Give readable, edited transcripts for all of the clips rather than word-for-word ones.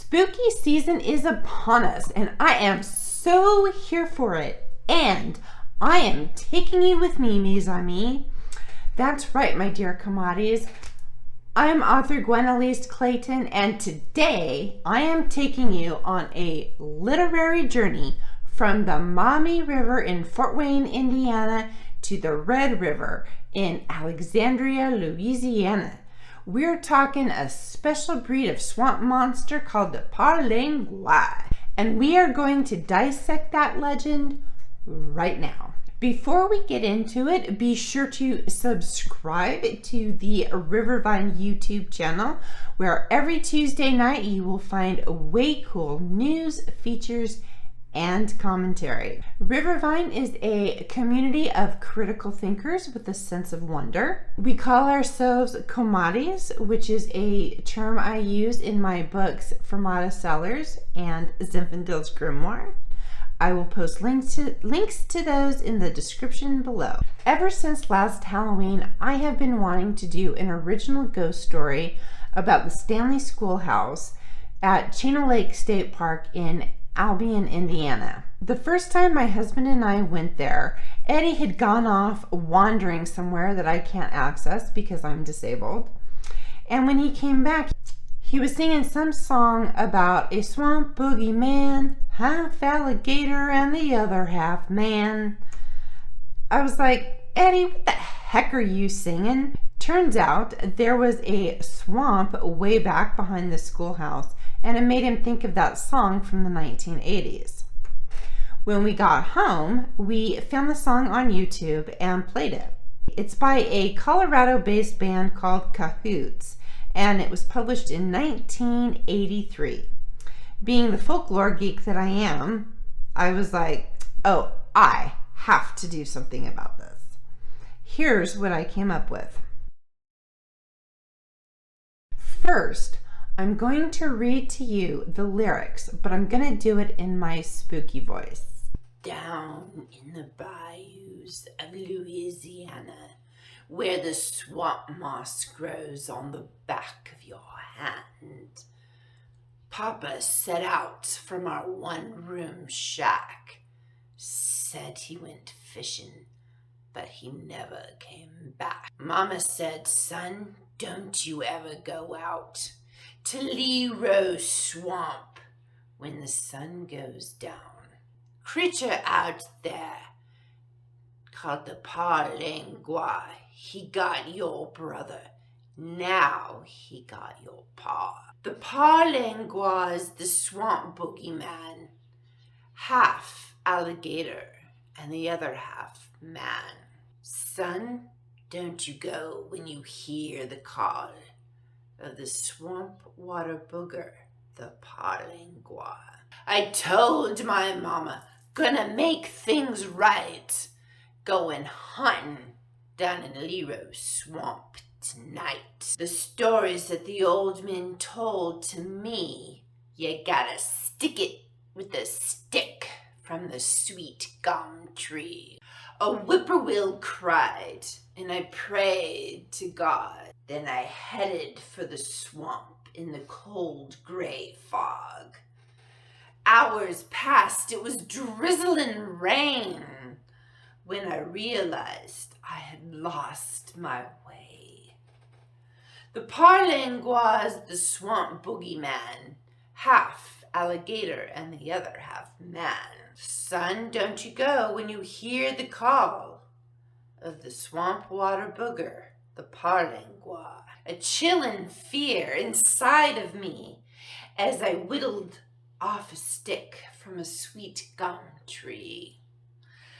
Spooky season is upon us, and I am so here for it. And I am taking you with me, mes amis. That's right, my dear comrades. I'm author Gwen Alyce Clayton, and today I am taking you on a literary journey from the Maumee River in Fort Wayne, Indiana, to the Red River in Alexandria, Louisiana. We're talking a special breed of swamp monster called the Parlangua, and we are going to dissect that legend right now. Before we get into it, be sure to subscribe to the Rivervine YouTube channel, where every Tuesday night you will find way cool news, features, and commentary. Rivervine is a community of critical thinkers with a sense of wonder. We call ourselves comrades, which is a term I use in my books Fermata Sellers and Zinfandel's Grimoire. I will post links to those in the description below. Ever since last Halloween, I have been wanting to do an original ghost story about the Stanley Schoolhouse at Chena Lake State Park in Albion, Indiana. The first time my husband and I went there, Eddie had gone off wandering somewhere that I can't access because I'm disabled. And when he came back, he was singing some song about a swamp boogeyman, half alligator and the other half man. I was like, Eddie, what the heck are you singing? Turns out there was a swamp way back behind the schoolhouse, and it made him think of that song from the 1980s. When we got home, we found the song on YouTube and played it. It's by a Colorado-based band called Cahoots, and it was published in 1983. Being the folklore geek that I am, I was like, oh, I have to do something about this. Here's what I came up with. First, I'm going to read to you the lyrics, but I'm going to do it in my spooky voice. Down in the bayous of Louisiana, where the swamp moss grows on the back of your hand, Papa set out from our one-room shack. Said he went fishing, but he never came back. Mama said, son, don't you ever go out to Lee Swamp when the sun goes down. Creature out there called the Parlangua, he got your brother. Now he got your pa. The Parlangua's the swamp boogeyman, half alligator and the other half man. Son, don't you go when you hear the call of the swamp water booger, the Parlangua. I told my mama, gonna make things right, going hunting down in Lero Swamp tonight. The stories that the old men told to me, you gotta stick it with a stick from the sweet gum tree. A whippoorwill cried, and I prayed to God. Then I headed for the swamp in the cold gray fog. Hours passed, it was drizzling rain when I realized I had lost my way. The Parlangua's the swamp boogeyman, half alligator and the other half man. Son, don't you go when you hear the call of the swamp water booger, the Parlangua. A chilling fear inside of me as I whittled off a stick from a sweet gum tree.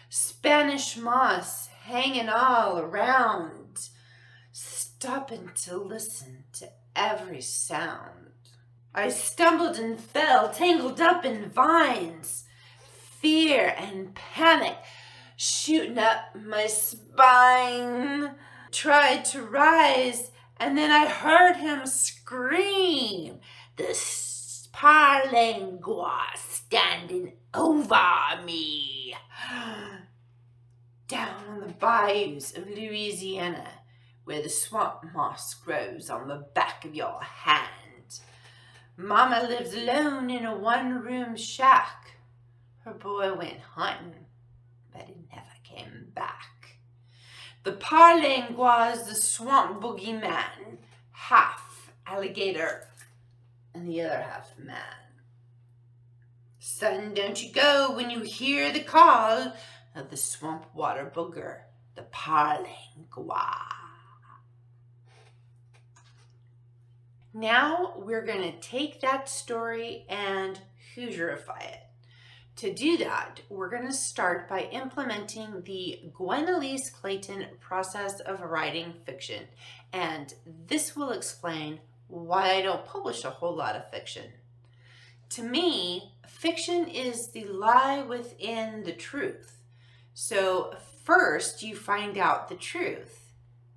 Spanish moss hanging all around, stopping to listen to every sound. I stumbled and fell, tangled up in vines, fear and panic shooting up my spine. Tried to rise, and then I heard him scream, the Parlangua standing over me. Down on the bayous of Louisiana, where the swamp moss grows on the back of your hand, Mama lives alone in a one-room shack. Her boy went hunting, but he never came back. The Parlangua's the swamp boogeyman, half alligator and the other half man. Son, don't you go when you hear the call of the swamp water booger, the Parlangua. Now we're going to take that story and Hoosierify it. To do that, we're going to start by implementing the Gwen Alyce Clayton process of writing fiction. And this will explain why I don't publish a whole lot of fiction. To me, fiction is the lie within the truth. So first you find out the truth,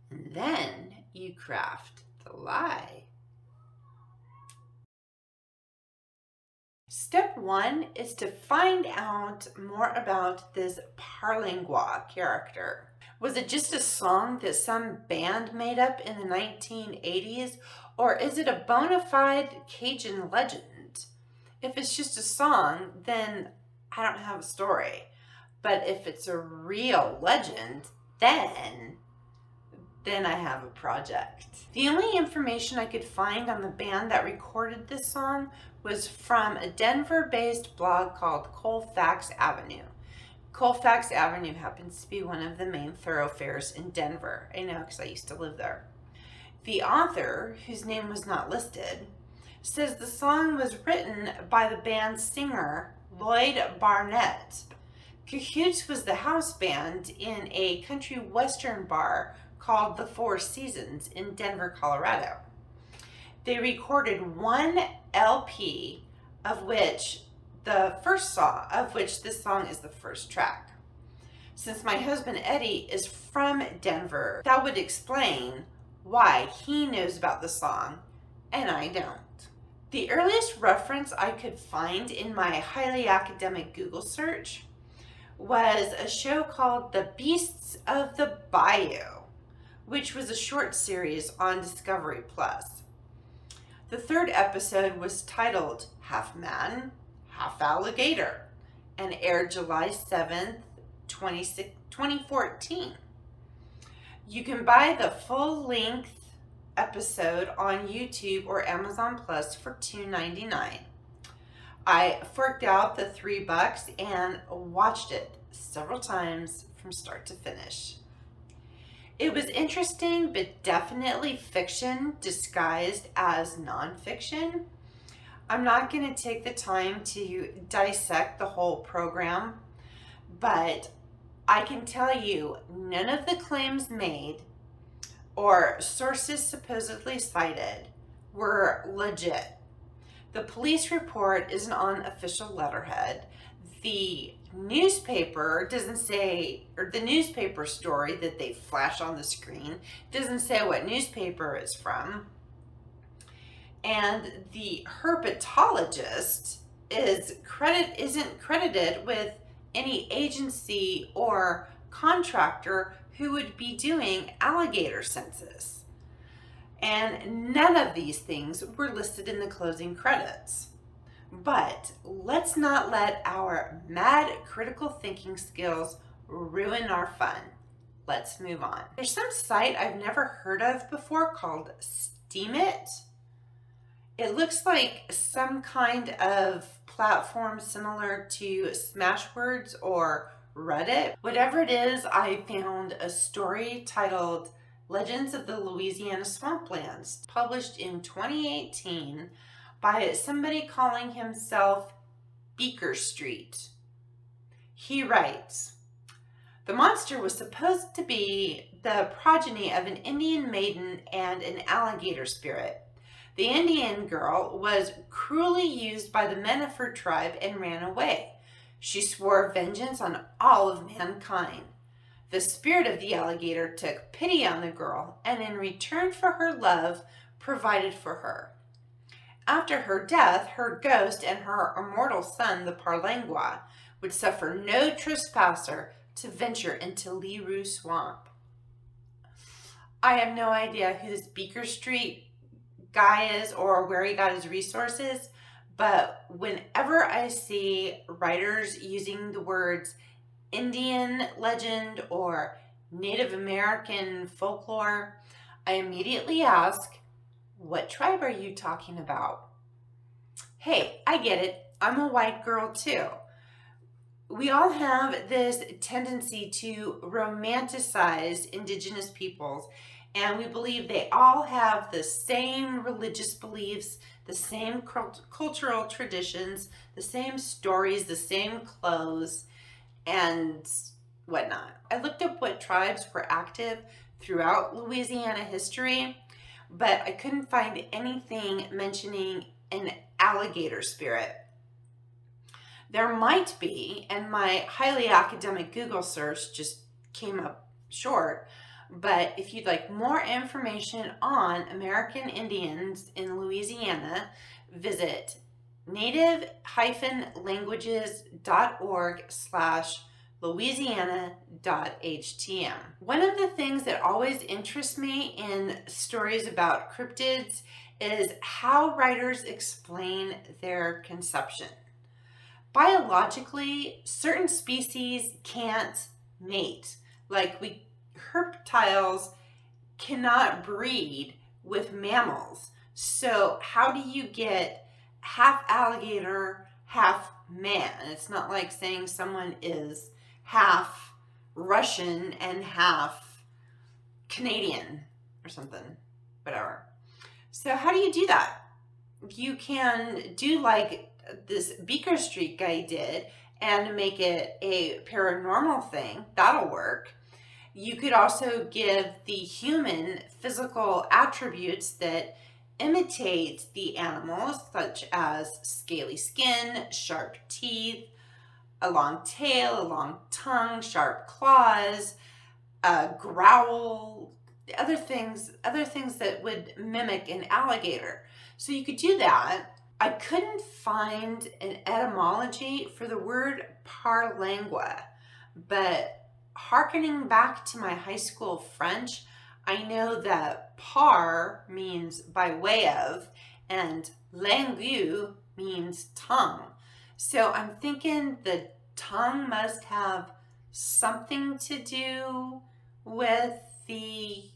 and then you craft the lie. Step one is to find out more about this Parlangua character. Was it just a song that some band made up in the 1980s, or is it a bona fide Cajun legend? If it's just a song, then I don't have a story. But if it's a real legend, then I have a project. The only information I could find on the band that recorded this song was from a Denver-based blog called Colfax Avenue. Colfax Avenue happens to be one of the main thoroughfares in Denver. I know because I used to live there. The author, whose name was not listed, says the song was written by the band's singer, Lloyd Barnett. Cahoots was the house band in a country western bar called The Four Seasons in Denver, Colorado. They recorded one LP of which this song is the first track. Since my husband Eddie is from Denver, that would explain why he knows about the song and I don't. The earliest reference I could find in my highly academic Google search was a show called The Beasts of the Bayou, which was a short series on Discovery Plus. The third episode was titled Half Man, Half Alligator and aired July 7th, 2014. You can buy the full-length episode on YouTube or Amazon Plus for $2.99. I forked out the $3 and watched it several times from start to finish. It was interesting, but definitely fiction disguised as nonfiction. I'm not going to take the time to dissect the whole program, but I can tell you none of the claims made or sources supposedly cited were legit. The police report isn't on official letterhead. The newspaper doesn't say, or the newspaper story that they flash on the screen doesn't say what newspaper it's from. And the herpetologist isn't credited with any agency or contractor who would be doing alligator census. And none of these things were listed in the closing credits. But let's not let our mad critical thinking skills ruin our fun. Let's move on. There's some site I've never heard of before called Steemit. It looks like some kind of platform similar to Smashwords or Reddit. Whatever it is, I found a story titled Legends of the Louisiana Swamplands, published in 2018 by somebody calling himself Beaker Street. He writes, the monster was supposed to be the progeny of an Indian maiden and an alligator spirit. The Indian girl was cruelly used by the men of her tribe and ran away. She swore vengeance on all of mankind. The spirit of the alligator took pity on the girl and in return for her love provided for her. After her death, her ghost and her immortal son, the Parlangua, would suffer no trespasser to venture into Leroux Swamp. I have no idea who this Beaker Street guy is or where he got his resources, but whenever I see writers using the words Indian legend or Native American folklore, I immediately ask, what tribe are you talking about? Hey, I get it. I'm a white girl too. We all have this tendency to romanticize indigenous peoples, and we believe they all have the same religious beliefs, the same cultural traditions, the same stories, the same clothes, and whatnot. I looked up what tribes were active throughout Louisiana history, but I couldn't find anything mentioning an alligator spirit. There might be, and my highly academic Google search just came up short, but if you'd like more information on American Indians in Louisiana, visit native-languages.org/Louisiana.htm. One of the things that always interests me in stories about cryptids is how writers explain their conception. Biologically, certain species can't mate. Like reptiles cannot breed with mammals. So how do you get half alligator, half man? It's not like saying someone is half Russian and half Canadian or something, whatever. So how do you do that? You can do like this Beaker Street guy did and make it a paranormal thing. That'll work. You could also give the human physical attributes that imitate the animals, such as scaly skin, sharp teeth, a long tail, a long tongue, sharp claws, a growl, other things that would mimic an alligator. So you could do that. I couldn't find an etymology for the word parlangua, but hearkening back to my high school French, I know that par means by way of, and langue means tongue. So I'm thinking the tongue must have something to do with the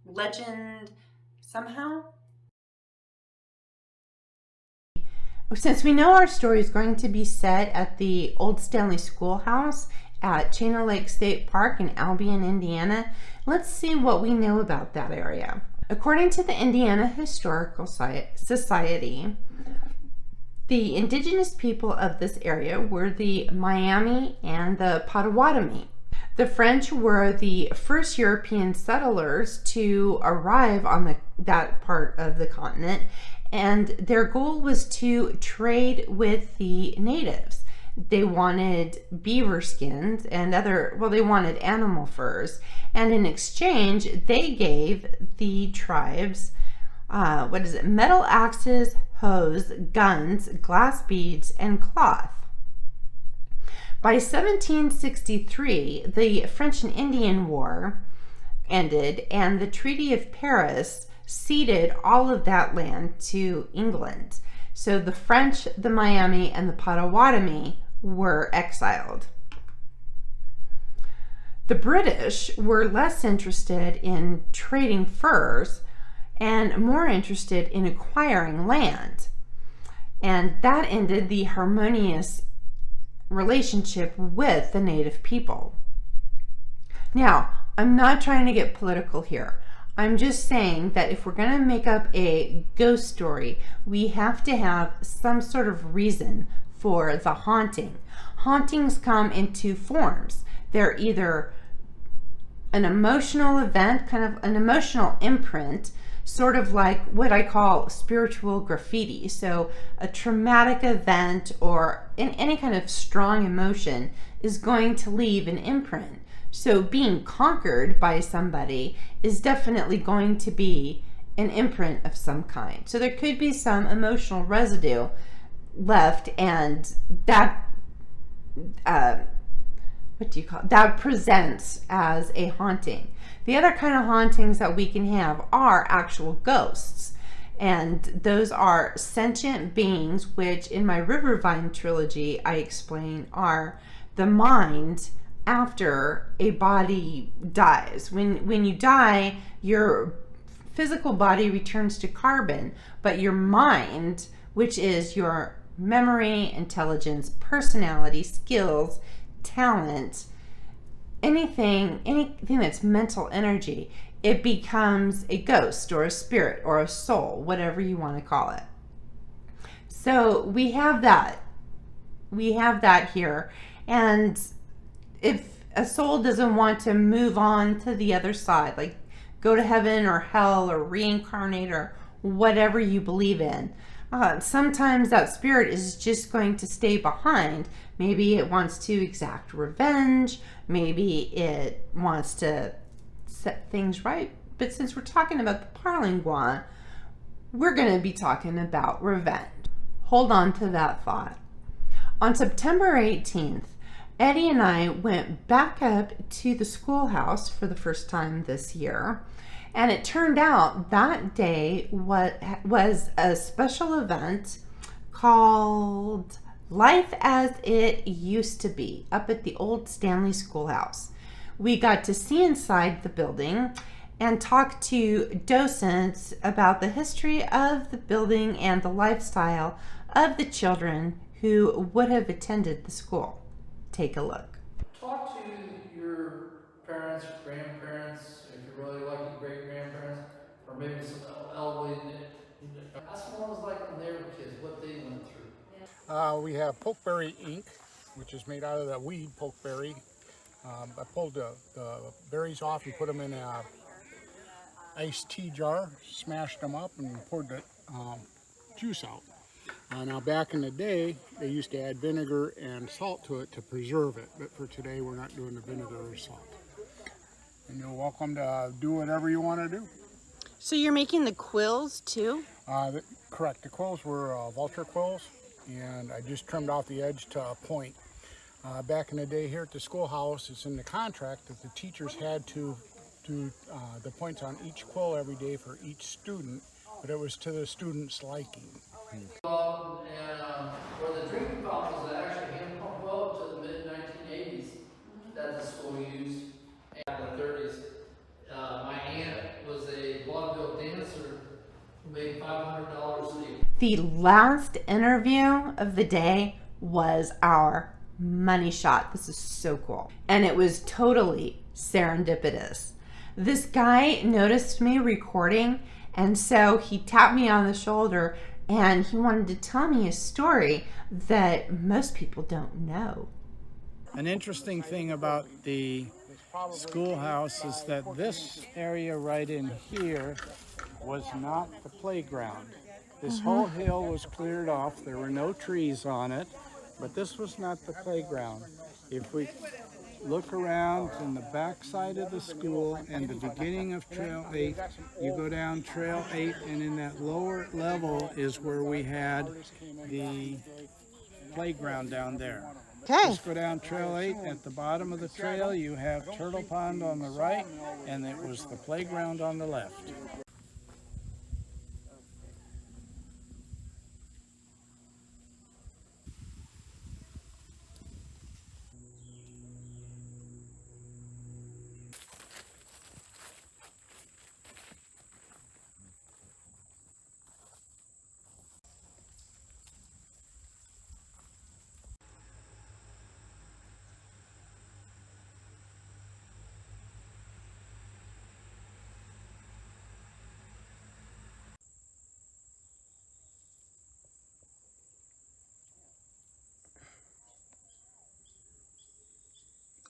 legend somehow. Since we know our story is going to be set at the Old Stanley Schoolhouse at Chain Lake State Park in Albion, Indiana, let's see what we know about that area. According to the Indiana Historical Society, the indigenous people of this area were the Miami and the Potawatomi. The French were the first European settlers to arrive on that part of the continent, and their goal was to trade with the natives. They wanted beaver skins and they wanted animal furs, and in exchange they gave the tribes metal axes, hoes, guns, glass beads, and cloth. By 1763, the French and Indian War ended, and the Treaty of Paris ceded all of that land to England. So the French, the Miami, and the Potawatomi were exiled. The British were less interested in trading furs and more interested in acquiring land. And that ended the harmonious relationship with the native people. Now, I'm not trying to get political here. I'm just saying that if we're going to make up a ghost story, we have to have some sort of reason for the haunting. Hauntings come in two forms. They're either an emotional event, kind of an emotional imprint, sort of like what I call spiritual graffiti. So a traumatic event or any kind of strong emotion is going to leave an imprint. So being conquered by somebody is definitely going to be an imprint of some kind. So there could be some emotional residue left, and that that presents as a haunting. The other kind of hauntings that we can have are actual ghosts. And those are sentient beings, which in my Rivervine trilogy I explain are the mind after a body dies. When you die, your physical body returns to carbon, but your mind, which is your memory, intelligence, personality, skills, talent, anything that's mental energy, it becomes a ghost or a spirit or a soul, whatever you want to call it. So we have that here. And if a soul doesn't want to move on to the other side, like go to heaven or hell or reincarnate or whatever you believe in, sometimes that spirit is just going to stay behind. Maybe it wants to exact revenge. Maybe it wants to set things right. But since we're talking about the Parlangua, we're going to be talking about revenge. Hold on to that thought. On September 18th, Eddie and I went back up to the schoolhouse for the first time this year. And it turned out that day was a special event called Life as It Used to Be up at the old Stanley Schoolhouse. We got to see inside the building and talk to docents about the history of the building and the lifestyle of the children who would have attended the school. Take a look. Talk to your parents, grandparents, if you're really lucky, great-grandparents, or maybe some elderly. Ask them what it was like when they were kids, what they went through. We have pokeberry ink, which is made out of the weed pokeberry. I pulled the berries off and put them in a iced tea jar, smashed them up, and poured the juice out. Now back in the day, they used to add vinegar and salt to it to preserve it, but for today we're not doing the vinegar or salt. And you're welcome to do whatever you want to do. So you're making the quills too? Correct. The quills were vulture quills, and I just trimmed off the edge to a point. Back in the day here at the schoolhouse, it's in the contract that the teachers had to do the points on each quill every day for each student, but it was to the student's liking. Where the drinking fountain was actually hand pumped well up to the mid-1980s that the school used. And in the 30s, my aunt was a vaudeville dancer who made $500 a week. The last interview of the day was our money shot. This is so cool. And it was totally serendipitous. This guy noticed me recording, and so he tapped me on the shoulder and he wanted to tell me a story that most people don't know. An interesting thing about the schoolhouse is that this area right in here was not the playground. This whole hill was cleared off. There were no trees on it, but this was not the playground. If we look around in the back side of the school and the beginning of Trail 8, you go down Trail 8, and in that lower level is where we had the playground down there. Okay. Just go down Trail 8. At the bottom of the trail, you have Turtle Pond on the right, and it was the playground on the left.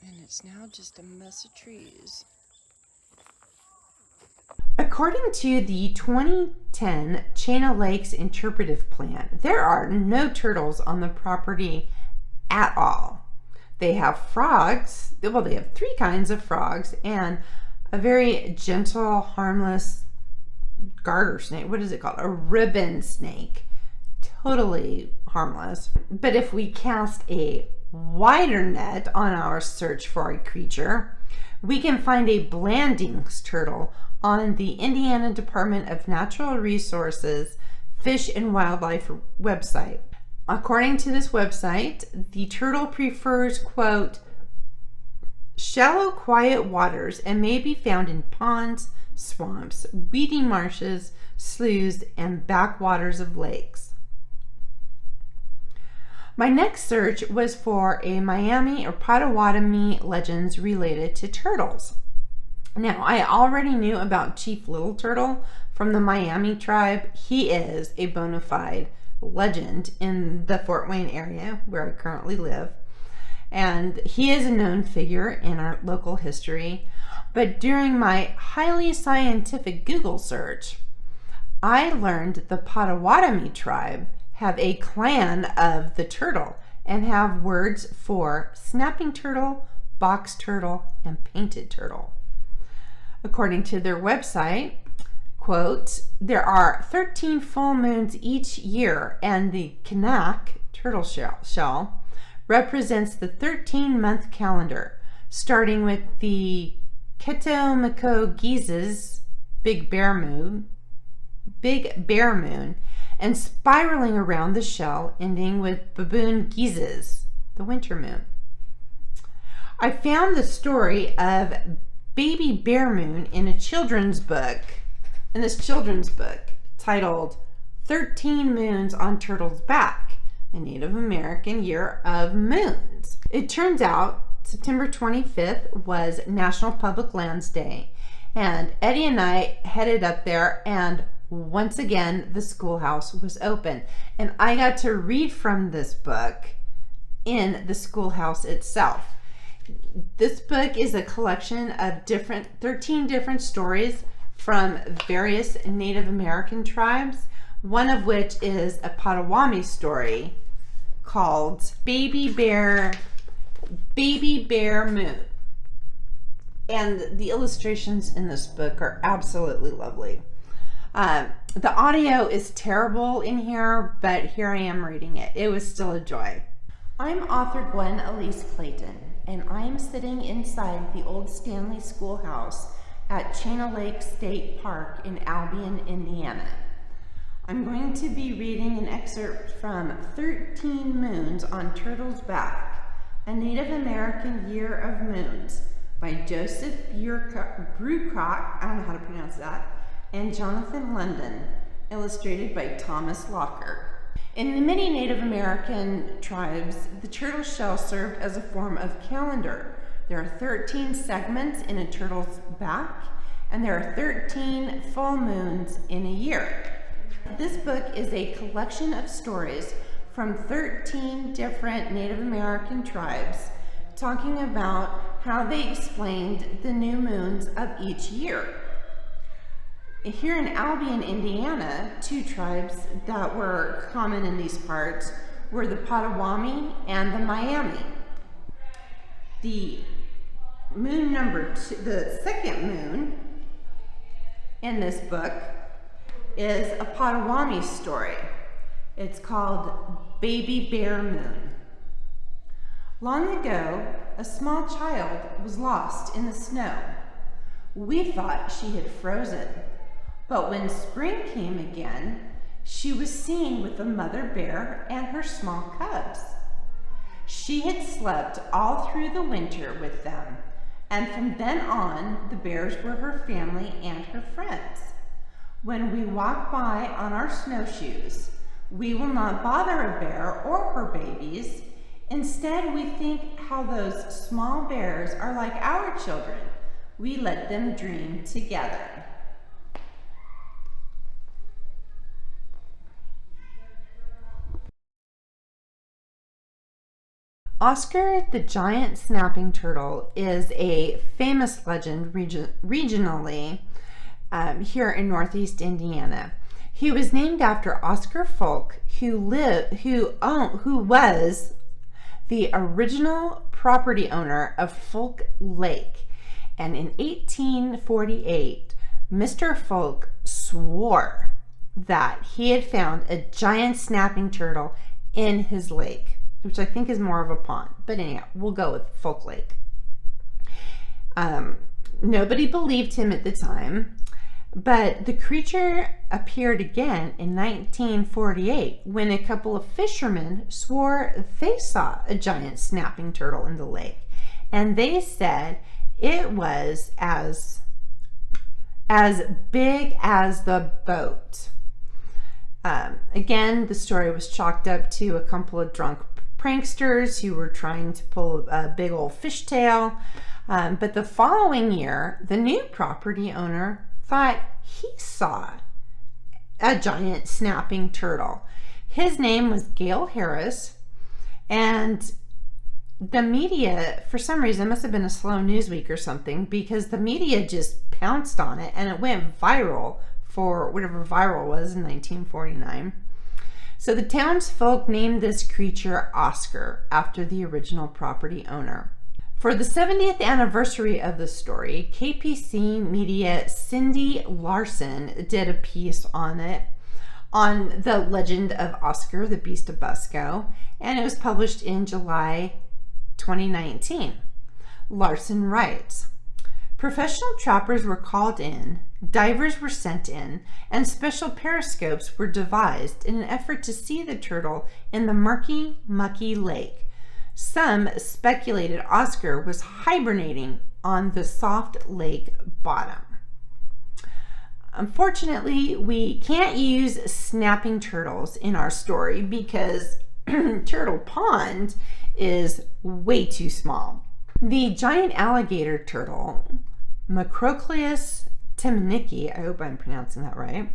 And it's now just a mess of trees. According to the 2010 Chain of Lakes Interpretive Plan, there are no turtles on the property at all. They have frogs. Well, they have 3 kinds of frogs and a very gentle, harmless garter snake. What is it called? A ribbon snake. Totally harmless. But if we cast a wider net on our search for a creature, we can find a Blandings turtle on the Indiana Department of Natural Resources Fish and Wildlife website. According to this website, the turtle prefers, quote, shallow, quiet waters and may be found in ponds, swamps, weedy marshes, sloughs, and backwaters of lakes. My next search was for a Miami or Potawatomi legends related to turtles. Now, I already knew about Chief Little Turtle from the Miami tribe. He is a bona fide legend in the Fort Wayne area where I currently live. And he is a known figure in our local history. But during my highly scientific Google search, I learned the Potawatomi tribe have a clan of the turtle and have words for snapping turtle, box turtle, and painted turtle. According to their website, quote, there are 13 full moons each year, and the Kanak turtle shell represents the 13-month calendar, starting with the Ketomiko Gizes, Big Bear Moon, and spiraling around the shell, ending with Baboon Gizes, the winter moon. I found the story of Baby Bear Moon in this children's book titled 13 Moons on Turtle's Back, a Native American Year of Moons. It turns out September 25th was National Public Lands Day, and Eddie and I headed up there, and once again the schoolhouse was open, and I got to read from this book in the schoolhouse itself. This book is a collection of 13 different stories from various Native American tribes, one of which is a Potawatomi story called Baby Bear Moon. And the illustrations in this book are absolutely lovely. The audio is terrible in here, but here I am reading it. It was still a joy. I'm author Gwen Alyce Clayton, and I'm sitting inside the old Stanley Schoolhouse at Chena Lake State Park in Albion, Indiana. I'm going to be reading an excerpt from 13 Moons on Turtle's Back, a Native American Year of Moons by Joseph Brucock, I don't know how to pronounce that, and Jonathan London, illustrated by Thomas Locker. In many Native American tribes, the turtle shell served as a form of calendar. There are 13 segments in a turtle's back, and there are 13 full moons in a year. This book is a collection of stories from 13 different Native American tribes talking about how they explained the new moons of each year. Here in Albion, Indiana, two tribes that were common in these parts were the Potawatomi and the Miami. The moon number two, the second moon in this book is a Potawatomi story. It's called Baby Bear Moon. Long ago, a small child was lost in the snow. We thought she had frozen. But when spring came again, she was seen with a mother bear and her small cubs. She had slept all through the winter with them, and from then on, the bears were her family and her friends. When we walk by on our snowshoes, we will not bother a bear or her babies. Instead, we think how those small bears are like our children. We let them dream together. Oscar the giant snapping turtle is a famous legend regionally here in Northeast Indiana. He was named after Oscar Folk, who was the original property owner of Folk Lake. And in 1848, Mr. Folk swore that he had found a giant snapping turtle in his lake, which I think is more of a pond. But anyhow, we'll go with Folk Lake. Nobody believed him at the time. But the creature appeared again in 1948 when a couple of fishermen swore they saw a giant snapping turtle in the lake. And they said it was as big as the boat. Again, the story was chalked up to a couple of drunk pranksters who were trying to pull a big old fishtail. But the following year, the new property owner thought he saw a giant snapping turtle. His name was Gail Harris, and the media, for some reason, must have been a slow news week or something, because the media just pounced on it and it went viral for whatever viral was in 1949. So the townsfolk named this creature Oscar after the original property owner. For the 70th anniversary of the story, KPC Media Cindy Larson did a piece on it, on the legend of Oscar, the Beast of Busco, and it was published in July 2019. Larson writes, professional trappers were called in, divers were sent in, and special periscopes were devised in an effort to see the turtle in the murky, mucky lake. Some speculated Oscar was hibernating on the soft lake bottom. Unfortunately, we can't use snapping turtles in our story because Turtle Pond is way too small. The giant alligator turtle, Macrocleus timoniki, I hope I'm pronouncing that right,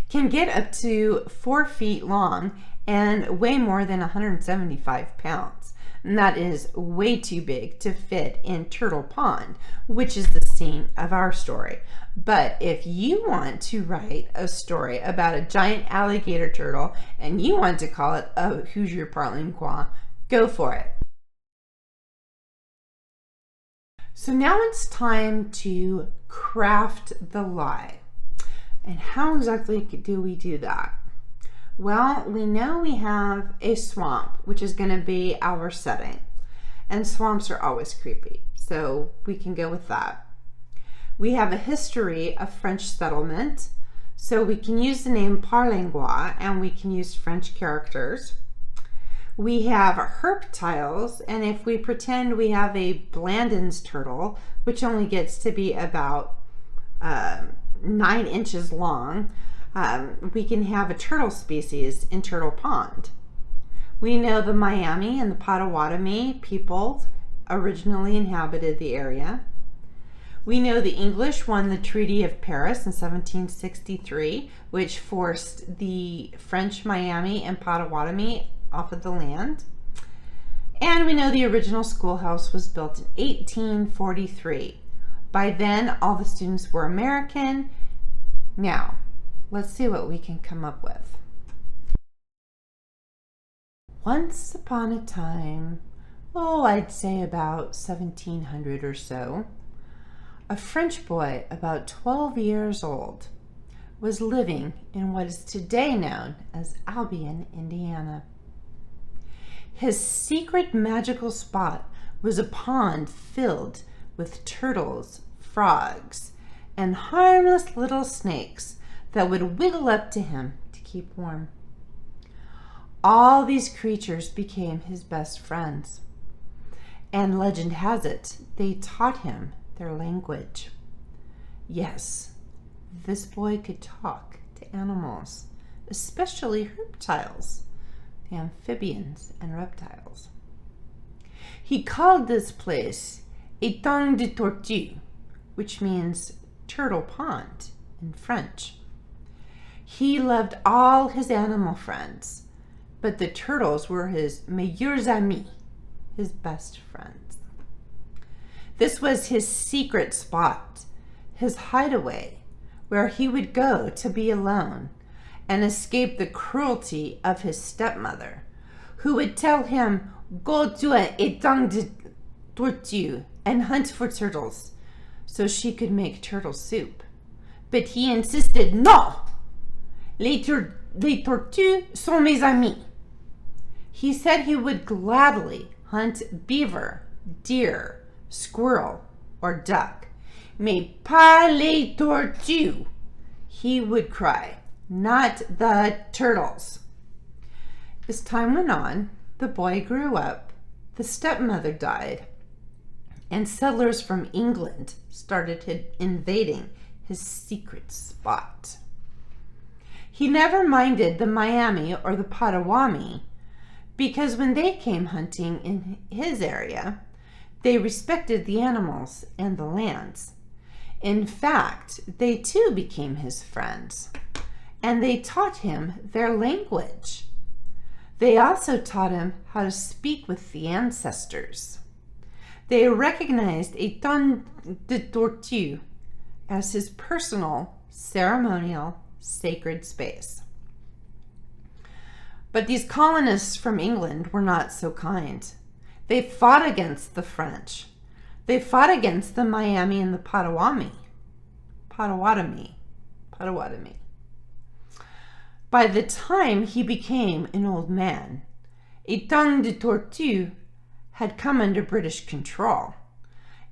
can get up to 4 feet long and weigh more than 175 pounds. And that is way too big to fit in Turtle Pond, which is the scene of our story. But if you want to write a story about a giant alligator turtle and you want to call it a Hoosier Parlangua, go for it. So now it's time to craft the lie. And how exactly do we do that? Well, we know we have a swamp, which is going to be our setting. And swamps are always creepy, so we can go with that. We have a history of French settlement, so we can use the name Parlangua and we can use French characters. We have herptiles, and if we pretend we have a Blandin's turtle, which only gets to be about 9 inches long, we can have a turtle species in Turtle Pond. We know the Miami and the Potawatomi peoples originally inhabited the area. We know the English won the Treaty of Paris in 1763, which forced the French Miami and Potawatomi off of the land. And we know the original schoolhouse was built in 1843. By then, all the students were American. Now, let's see what we can come up with. Once upon a time, I'd say about 1700 or so, a French boy about 12 years old was living in what is today known as Albion, Indiana. His secret magical spot was a pond filled with turtles, frogs, and harmless little snakes that would wiggle up to him to keep warm. All these creatures became his best friends, and legend has it they taught him their language. Yes, this boy could talk to animals, especially reptiles, the amphibians and reptiles. He called this place Étang de Tortue, which means turtle pond in French. He loved all his animal friends, but the turtles were his meilleurs amis, his best friends. This was his secret spot, his hideaway, where he would go to be alone and escape the cruelty of his stepmother, who would tell him, go to an étang de tortue and hunt for turtles, so she could make turtle soup. But he insisted, no! Les tortues sont mes amis. He said he would gladly hunt beaver, deer, squirrel, or duck, Mais pas les tortues, he would cry, not the turtles. As time went on, the boy grew up, the stepmother died, and settlers from England started invading his secret spot. He never minded the Miami or the Potawatomi, because when they came hunting in his area, they respected the animals and the lands. In fact, they too became his friends, and they taught him their language. They also taught him how to speak with the ancestors. They recognized Étang de Tortue as his personal, ceremonial, sacred space. But these colonists from England were not so kind. They fought against the French. They fought against the Miami and the Potawatomi. By the time he became an old man, Étang de Tortue had come under British control,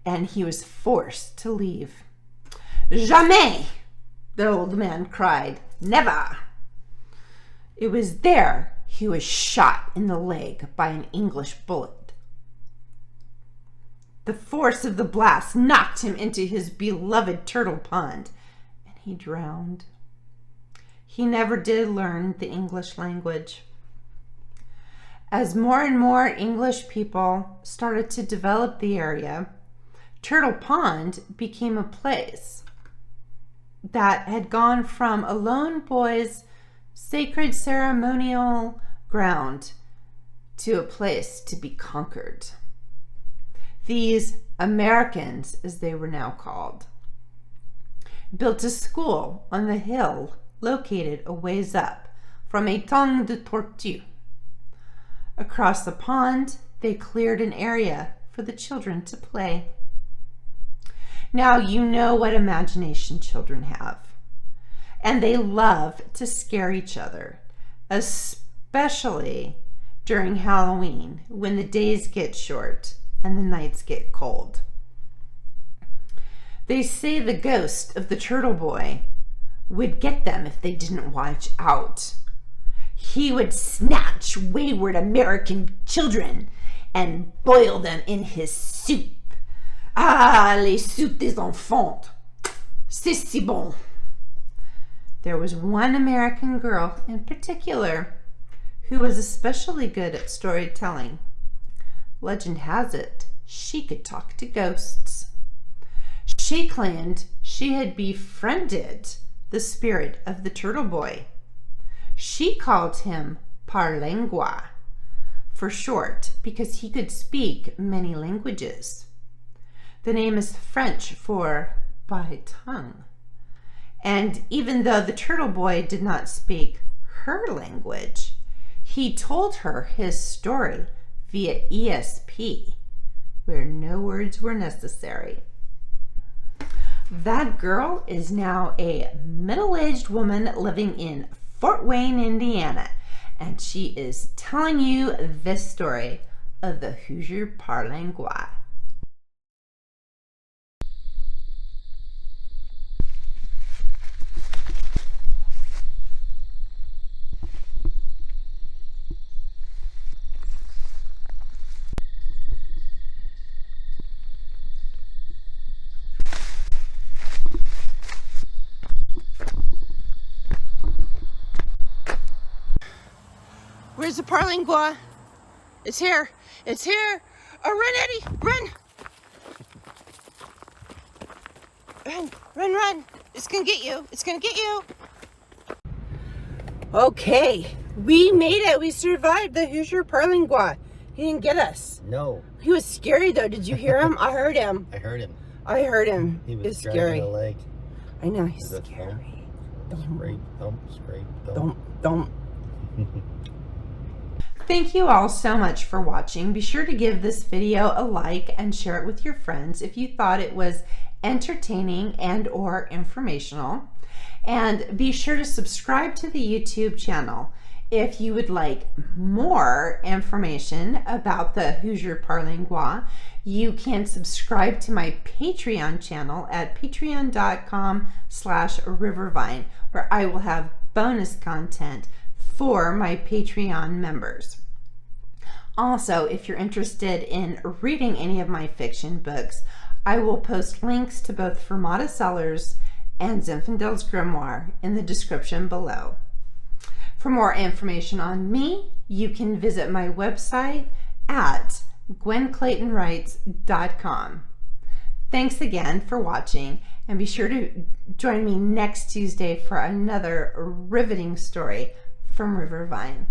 and he was forced to leave. Jamais! The old man cried. Never! It was there he was shot in the leg by an English bullet. The force of the blast knocked him into his beloved turtle pond, and he drowned. He never did learn the English language. As more and more English people started to develop the area, Turtle Pond became a place that had gone from a lone boy's sacred ceremonial ground to a place to be conquered. These Americans, as they were now called, built a school on the hill located a ways up from Étang de Tortue. Across the pond, they cleared an area for the children to play. Now you know what imagination children have, and they love to scare each other, especially during Halloween when the days get short and the nights get cold. They say the ghost of the turtle boy would get them if they didn't watch out. He would snatch wayward American children and boil them in his soup. Ah, les soupes des enfants. C'est si bon. There was one American girl in particular who was especially good at storytelling. Legend has it, she could talk to ghosts. She claimed she had befriended the spirit of the turtle boy. She called him Parlangua for short because he could speak many languages. The name is French for by tongue. And even though the turtle boy did not speak her language, he told her his story via ESP, where no words were necessary. That girl is now a middle-aged woman living in Fort Wayne, Indiana, and she is telling you this story of the Hoosier Parlangua. Where's the Parlangua? It's here. It's here. Oh, run, Eddie. Run. Run, run, run. It's going to get you. It's going to get you. Okay. We made it. We survived the Hoosier Parlangua. He didn't get us. No. He was scary, though. Did you hear him? I heard him. I heard him. I heard him. He was scary. dragging a leg. I know. He's Is that scary. Scrape, thump, scrape, thump. Don't. Thank you all so much for watching. Be sure to give this video a like and share it with your friends if you thought it was entertaining and or informational. And be sure to subscribe to the YouTube channel. If you would like more information about the Hoosier Parlangua, you can subscribe to my Patreon channel at patreon.com/rivervine, where I will have bonus content for my Patreon members. Also, if you're interested in reading any of my fiction books, I will post links to both Fermata Sellers and Zinfandel's Grimoire in the description below. For more information on me, you can visit my website at gwenclaytonwrites.com. Thanks again for watching, and be sure to join me next Tuesday for another riveting story from Rivervine.